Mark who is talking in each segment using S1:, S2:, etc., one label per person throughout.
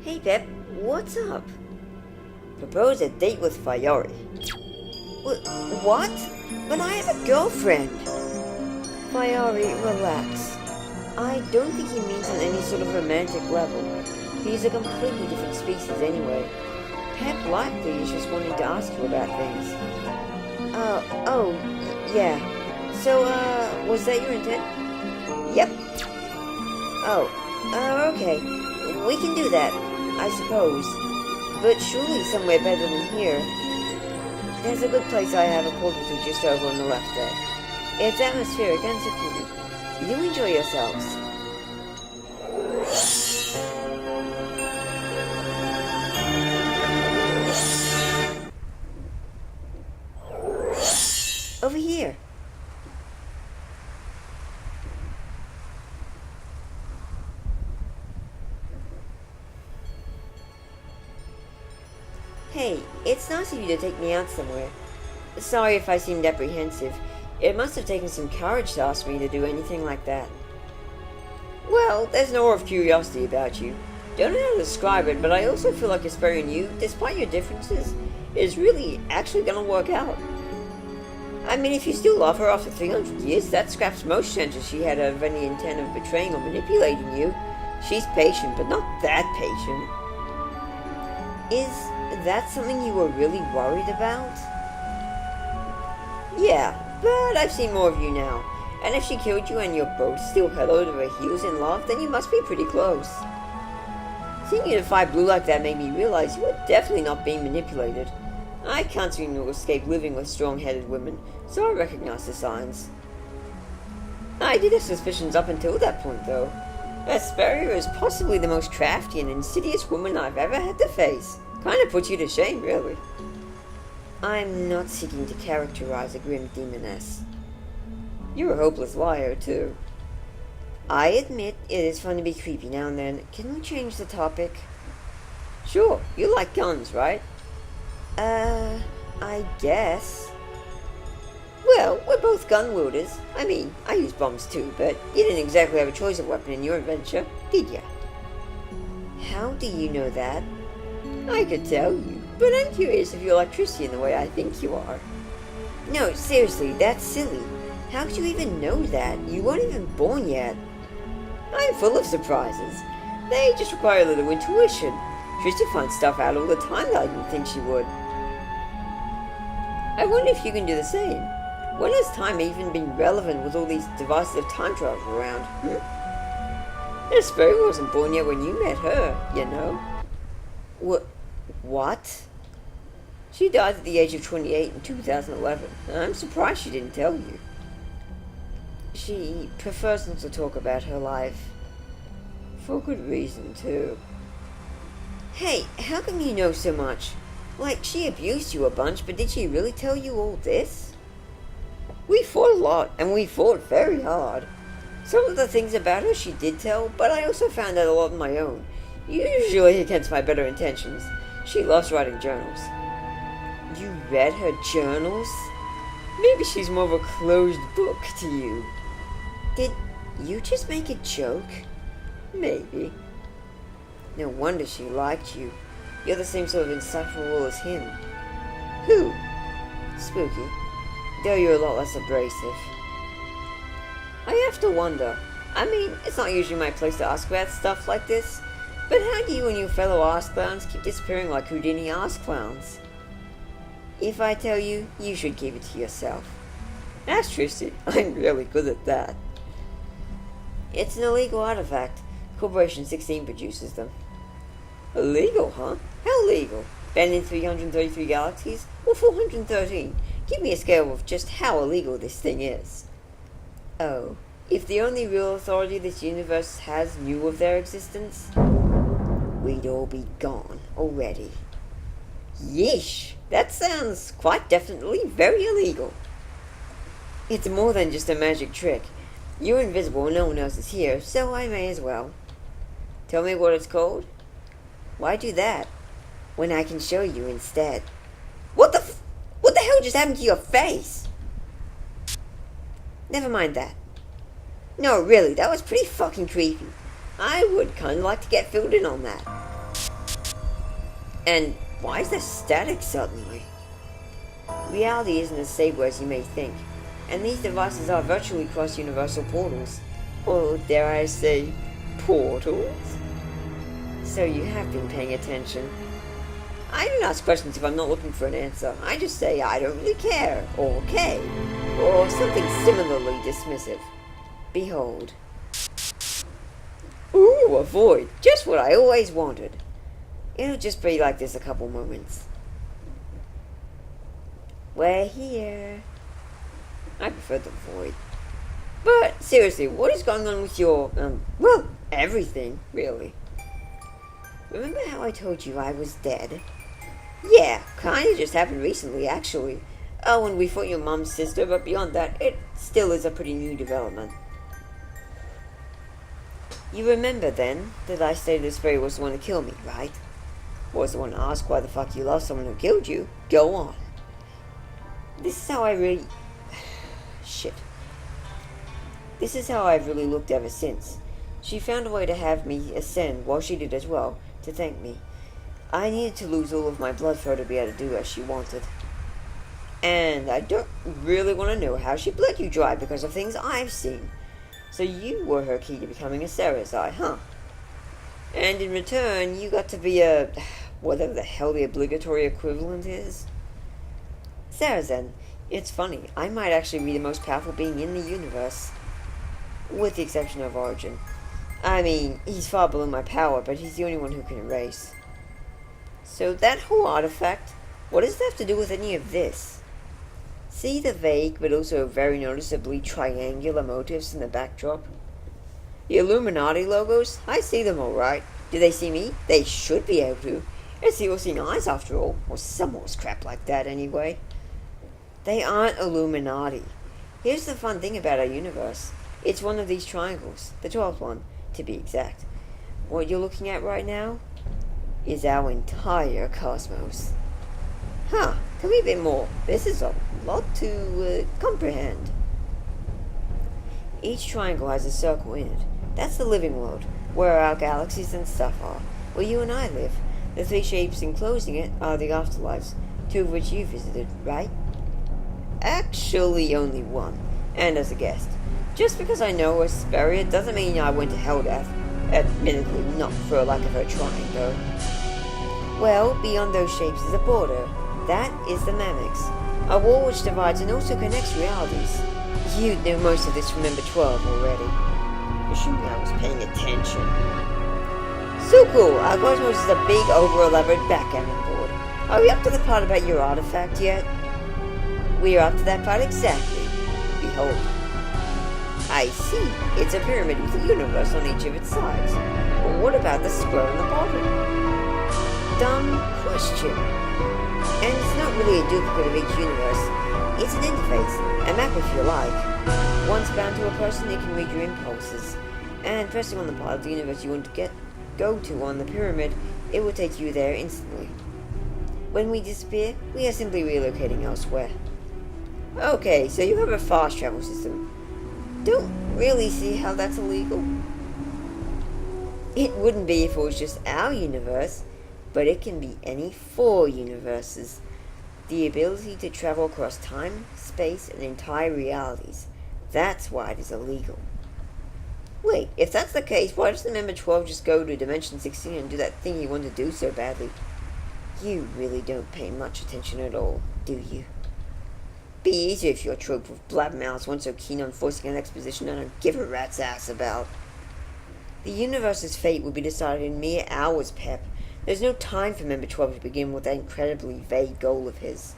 S1: Hey Pep, what's up? Propose a date with Fyori. What? But I have a girlfriend! Fyori, relax. I don't think he means on any sort of romantic level. He's a completely different species anyway. Pep likely is just wanting to ask you about things. Yeah. So, was that your intent? Yep. Okay. We can do that, I suppose. But surely somewhere better than here. There's a good place I have a portal to just over on the left there. It's atmospheric and secluded. You enjoy yourselves. Over here. Hey, it's nice of you to take me out somewhere. Sorry if I seemed apprehensive. It must have taken some courage to ask me to do anything like that. Well, there's an aura of curiosity about you. Don't know how to describe it, but I also feel like Hesperia and you, despite your differences, is really actually gonna work out. I mean, if you still love her after 300 years, that scraps most chances she had of any intent of betraying or manipulating you. She's patient, but not that patient. Is that something you were really worried about? Yeah, but I've seen more of you now. And if she killed you and you're both still held over her heels in love, then you must be pretty close. Seeing you defy blue like that made me realize you were definitely not being manipulated. I can't seem to escape living with strong-headed women, so I recognize the signs. I did have suspicions up until that point, though. Hesperia is possibly the most crafty and insidious woman I've ever had to face. Kind of puts you to shame, really. I'm not seeking to characterize a grim demoness. You're a hopeless liar, too. I admit it is fun to be creepy now and then. Can we change the topic? Sure, you like guns, right? I guess. Well, we're both gun wielders. I mean, I use bombs too, but you didn't exactly have a choice of weapon in your adventure, did ya? How do you know that? I could tell you, but I'm curious if you're electricity in the way I think you are. No, seriously, that's silly. How could you even know that? You weren't even born yet. I'm full of surprises. They just require a little intuition. Tristan finds stuff out all the time that I didn't think she would. I wonder if you can do the same. When has time even been relevant with all these devices of time travel around? Hesperia wasn't born yet when you met her, you know. What? She died at the age of 28 in 2011. I'm surprised she didn't tell you. She prefers not to talk about her life. For good reason, too. Hey, how come you know so much? Like, she abused you a bunch, but did she really tell you all this? We fought a lot, and we fought very hard. Some of the things about her she did tell, but I also found out a lot on my own. Usually against my better intentions. She loves writing journals. You read her journals? Maybe she's more of a closed book to you. Did you just make a joke? Maybe. No wonder she liked you. You're the same sort of insufferable as him. Who? Spooky. Though you're a lot less abrasive. I have to wonder. I mean, it's not usually my place to ask about stuff like this, but how do you and your fellow arse clowns keep disappearing like Houdini arse clowns? If I tell you, you should keep it to yourself. Ask Tristan. I'm really good at that. It's an illegal artifact. Corporation 16 produces them. Illegal, huh? How legal? Banned in 333 galaxies? Or 413? Give me a scale of just how illegal this thing is. Oh, if the only real authority this universe has knew of their existence, we'd all be gone already. Yeesh, that sounds quite definitely very illegal. It's more than just a magic trick. You're invisible and no one else is here, so I may as well. Tell me what it's called? Why do that, when I can show you instead? What the hell just happened to your face? Never mind that. No, really, that was pretty fucking creepy. I would kinda like to get filled in on that. And why is there static suddenly? Reality isn't as stable as you may think, and these devices are virtually cross-universal portals. Or dare I say, portals? So you have been paying attention. I don't ask questions if I'm not looking for an answer. I just say I don't really care, or okay, or something similarly dismissive. Behold. Ooh, a void. Just what I always wanted. It'll just be like this a couple moments. We're here. I prefer the void. But seriously, what is going on with your, well, everything, really? Remember how I told you I was dead? Yeah, kinda just happened recently, actually. Oh, and we fought your mom's sister, but beyond that, it still is a pretty new development. You remember then that I stated the spirit was the one to kill me, right? Was the one to ask why the fuck you lost someone who killed you? Go on. This is how I really... Shit. This is how I've really looked ever since. She found a way to have me ascend while she did as well, to thank me. I needed to lose all of my blood for her to be able to do as she wanted. And I don't really want to know how she bled you dry because of things I've seen. So you were her key to becoming a Sarazai, huh? And in return, you got to be a... whatever the hell the obligatory equivalent is. Sarazen, it's funny, I might actually be the most powerful being in the universe. With the exception of Origin. I mean, he's far below my power, but he's the only one who can erase. So that whole artifact, what does that have to do with any of this? See the vague, but also very noticeably triangular motifs in the backdrop? The Illuminati logos? I see them alright. Do they see me? They should be able to. It's the all-seeing eyes after all, or some horse crap like that anyway. They aren't Illuminati. Here's the fun thing about our universe. It's one of these triangles, the 12th one, to be exact. What you're looking at right now is our entire cosmos. Huh, tell me a bit more. This is a lot to comprehend. Each triangle has a circle in it. That's the living world, where our galaxies and stuff are, where you and I live. The three shapes enclosing it are the afterlives, two of which you visited, right? Actually, only one, and as a guest. Just because I know Asperia doesn't mean I went to Helldeath. Admittedly, not for lack of her trying, though. Well, beyond those shapes is a border. That is the Mammox, a wall which divides and also connects realities. You'd know most of this from number 12 already. Assuming I was paying attention. So cool, our cosmos is a big, over-elaborate backgammon board. Are we up to the part about your artifact yet? We are up to that part exactly. Behold. I see. It's a pyramid with a universe on each of its sides. But what about the square on the bottom? Dumb question. And it's not really a duplicate of each universe. It's an interface, a map if you like. Once bound to a person, it can read your impulses. And pressing on the part of the universe you want to go to on the pyramid, it will take you there instantly. When we disappear, we are simply relocating elsewhere. Okay, so you have a fast travel system. Don't really see how that's illegal. It wouldn't be if it was just our universe, but it can be any 4 universes. The ability to travel across time, space, and entire realities. That's why it is illegal. Wait, if that's the case, why doesn't Member 12 just go to Dimension 16 and do that thing he wanted to do so badly? You really don't pay much attention at all, do you? Be easier if your trope of blabbermouths weren't so keen on forcing an exposition I don't give a rat's ass about. The universe's fate will be decided in mere hours, Pep. There's no time for Member 12 to begin with that incredibly vague goal of his.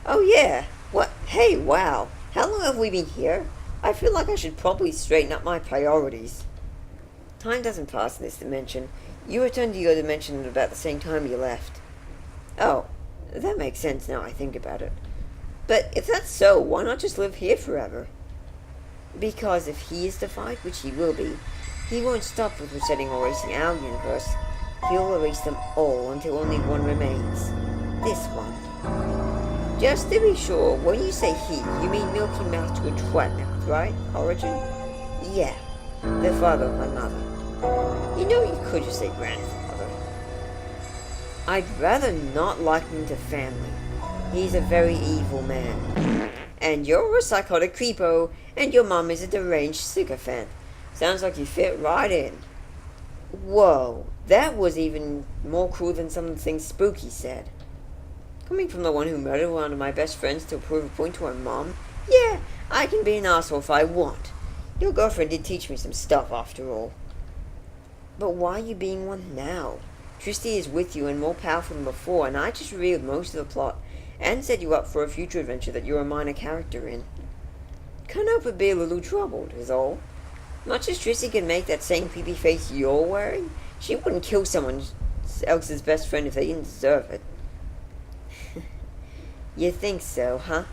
S1: Oh yeah? What? Hey, wow. How long have we been here? I feel like I should probably straighten up my priorities. Time doesn't pass in this dimension. You returned to your dimension at about the same time you left. Oh, that makes sense now I think about it. But if that's so, why not just live here forever? Because if he is defied, which he will be, he won't stop with resetting or erasing our universe. He'll erase them all until only one remains. This one. Just to be sure, when you say he, you mean Milky Mouth to a TWAT mouth, right? Origin? Yeah. The father of my mother. You know you could just say grandfather. I'd rather not liken him to family. He's a very evil man. And you're a psychotic creepo, and your mom is a deranged sycophant. Sounds like you fit right in. Whoa, that was even more cruel than some of the things Spooky said. Coming from the one who murdered one of my best friends to prove a point to her mom, yeah, I can be an asshole if I want. Your girlfriend did teach me some stuff after all. But why are you being one now? Tristy is with you and more powerful than before, and I just revealed most of the plot and set you up for a future adventure that you're a minor character in. Can't help but be a little troubled, is all. Much as Tristy can make that same creepy face you're wearing, she wouldn't kill someone else's best friend if they didn't deserve it. You think so, huh?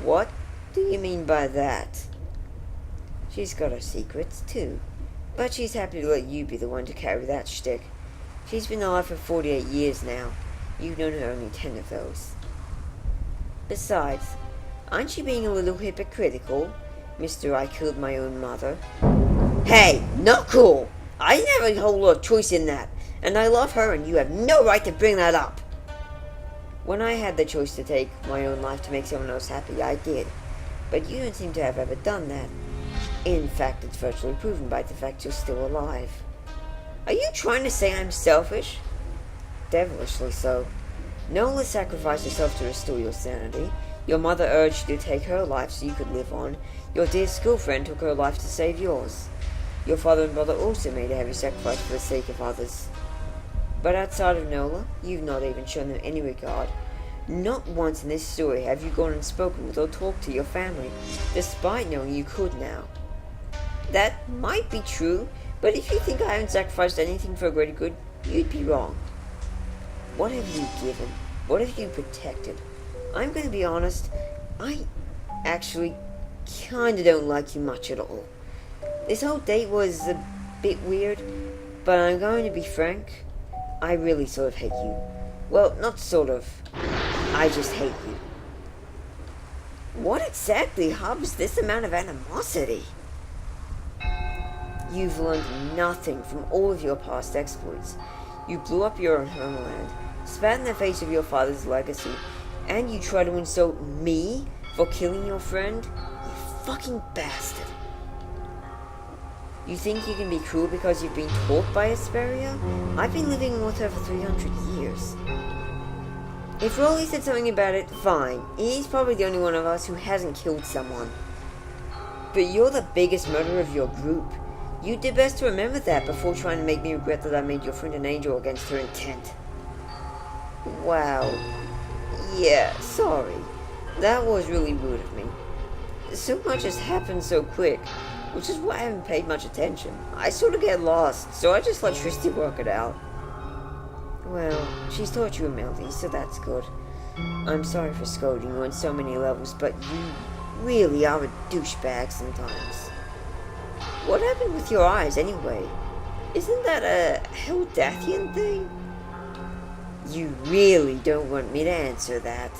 S1: What do you mean by that? She's got her secrets, too. But she's happy to let you be the one to carry that shtick. She's been alive for 48 years now. You've known her only 10 of those. Besides, aren't you being a little hypocritical, Mr. I killed my own mother? Hey, not cool! I didn't have a whole lot of choice in that, and I love her and you have no right to bring that up. When I had the choice to take my own life to make someone else happy, I did. But you don't seem to have ever done that. In fact, it's virtually proven by the fact you're still alive. Are you trying to say I'm selfish? Devilishly so. Nola sacrificed herself to restore your sanity. Your mother urged you to take her life so you could live on. Your dear school friend took her life to save yours. Your father and brother also made a heavy sacrifice for the sake of others. But outside of Nola, you've not even shown them any regard. Not once in this story have you gone and spoken with or talked to your family, despite knowing you could now. That might be true, but if you think I haven't sacrificed anything for a greater good, you'd be wrong. What have you given? What have you protected? I'm going to be honest, I actually kinda don't like you much at all. This whole date was a bit weird, but I'm going to be frank. I really sort of hate you. Well, not sort of. I just hate you. What exactly harbors this amount of animosity? You've learned nothing from all of your past exploits. You blew up your own homeland, spat in the face of your father's legacy, and you try to insult me for killing your friend? You fucking bastard. You think you can be cruel because you've been taught by Asperia? I've been living with her for 300 years. If Rolly said something about it, fine. He's probably the only one of us who hasn't killed someone. But you're the biggest murderer of your group. You did best to remember that before trying to make me regret that I made your friend an angel against her intent. Wow. Yeah, sorry. That was really rude of me. So much has happened so quick, which is why I haven't paid much attention. I sort of get lost, so I just let Tristy work it out. Well, she's taught you a melody, so that's good. I'm sorry for scolding you on so many levels, but you really are a douchebag sometimes. What happened with your eyes, anyway? Isn't that a Heldathian thing? You really don't want me to answer that.